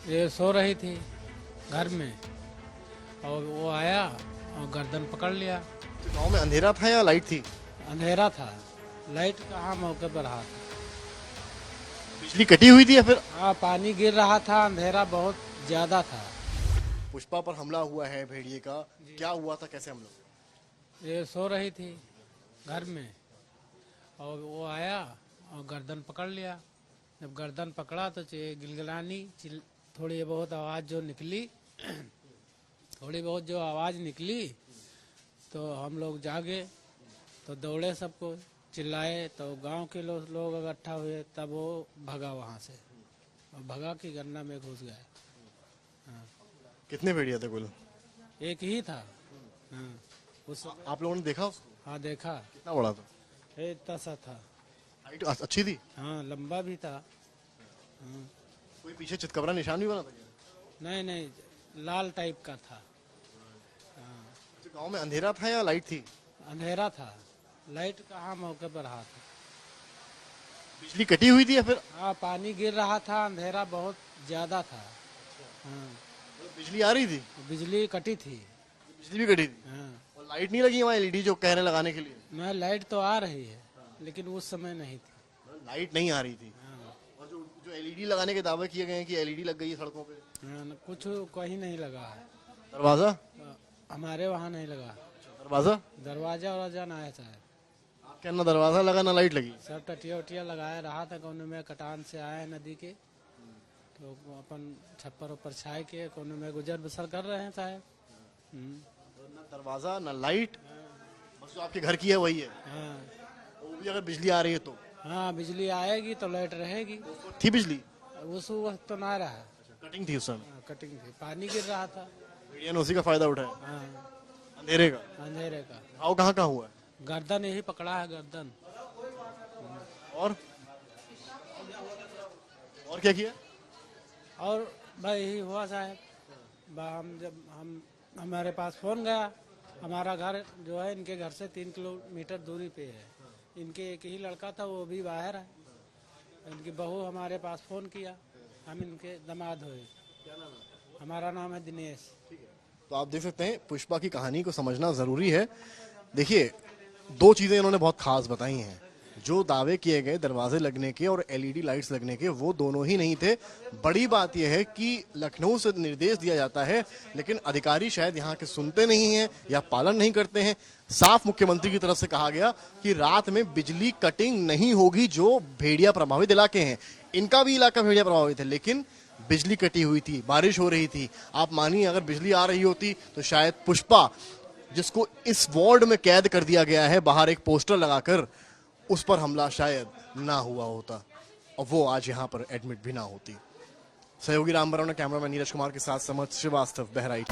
ये सो रही थी घर में और वो आया और गर्दन पकड़ लिया। गांव में अंधेरा था या लाइट थी? अंधेरा था, लाइट कहाँ मौके पर रहा था। बिजली कटी हुई थी या फिर? हाँ, पानी गिर रहा था, अंधेरा बहुत ज्यादा था। पुष्पा पर हमला हुआ है भेड़िए का, क्या हुआ था, कैसे हमला? ये सो रही थी घर में और वो आया और गर्दन पकड़ लिया। जब गर्दन पकड़ा तो गिलगिलानी थोड़ी बहुत आवाज़ जो निकली थोड़ी बहुत जो आवाज़ निकली तो हम लोग जागे तो दौड़े, सबको चिल्लाए तो गांव के लोग इकट्ठा हुए, तब वो भगा वहाँ से और भगा की गन्ना में घुस गया। हाँ, कितने भेड़िया थे कुल? एक ही था। हाँ, उस आप लोगों ने देखा उसको? हाँ देखा, कितना बड़ा था? इतना सा था। हाइट अच्छी थी? हाँ, लंबा भी था। हाँ, कोई पीछे चितकबरा निशान भी बना था क्या? नहीं नहीं, लाल टाइप का था। हाँ, अच्छा, गांव में अंधेरा था या लाइट थी? अंधेरा था, लाइट कहाँ मौके पर रहा था। बिजली कटी हुई थी या फिर? हाँ, पानी गिर रहा था, अंधेरा बहुत ज्यादा था। हाँ, बिजली आ रही थी? बिजली कटी थी। बिजली भी कटी थी? हाँ, और लाइट नहीं लगी वहाँ एलईडी जो कह रहे लगाने के लिए? मैं लाइट तो आ रही है लेकिन उस समय नहीं थी। लाइट नहीं आ रही थी। हाँ, और जो जो एलईडी लगाने के दावे किए गए हैं कि एलईडी लग गई है सड़कों पे, हाँ, कुछ कहीं नहीं लगा है। दरवाजा? हमारे वहाँ नहीं लगा। दरवाजा? दरवाजा वरवाजा ना है शायद। क्या ना दरवाजा लगा ना लाइट लगी? सब टटिया उटिया लगाया रहा था। कोनो में कटान से आए नदी के तो अपन छप्पर ऊपर छाए के कोनो में गुजर बसर कर रहे हैं शायद। ना दरवाजा ना लाइट, बस जो आपके घर की है वही है। हाँ, वो भी अगर बिजली आ रही है तो? हाँ, बिजली आएगी तो लाइट रहेगी। थी बिजली? उस वक्त तो ना रहा। कटिंग थी उस समय? हाँ, कटिंग थी, पानी गिर रहा था। भेड़िया ने उसी का फायदा उठाया, हाँ, अंधेरे का। अंधेरे का। घाव कहाँ कहाँ हुआ है? गर्दन यही पकड़ा है, गर्दन। और क्या किया? और भाई यही हुआ साहब, हम जब हमारे पास फोन गया। हमारा घर जो है इनके घर से 3 किलोमीटर दूरी पे है। इनके एक ही लड़का था, वो भी बाहर है। इनकी बहू हमारे पास फोन किया, हम इनके दामाद हुए। हमारा नाम है दिनेश। तो आप देख सकते हैं पुष्पा की कहानी को समझना जरूरी है। देखिए, दो चीजें इन्होंने बहुत खास बताई हैं। जो दावे किए गए दरवाजे लगने के और एलईडी लाइट्स लगने के, वो दोनों ही नहीं थे। बड़ी बात यह है कि लखनऊ से निर्देश दिया जाता है लेकिन अधिकारी शायद यहाँ के सुनते नहीं हैं या पालन नहीं करते हैं। साफ मुख्यमंत्री की तरफ से कहा गया कि रात में बिजली कटिंग नहीं होगी। जो भेड़िया प्रभावित इलाके हैं, इनका भी इलाका भेड़िया प्रभावित है, लेकिन बिजली कटी हुई थी, बारिश हो रही थी। आप मानिए अगर बिजली आ रही होती तो शायद पुष्पा, जिसको इस वार्ड में कैद कर दिया गया है बाहर एक पोस्टर लगाकर, उस पर हमला शायद ना हुआ होता और वो आज यहाँ पर एडमिट भी ना होती। सहयोगी राम बरौना, कैमरामैन नीरज कुमार के साथ समर्थ श्रीवास्तव, बहराइच।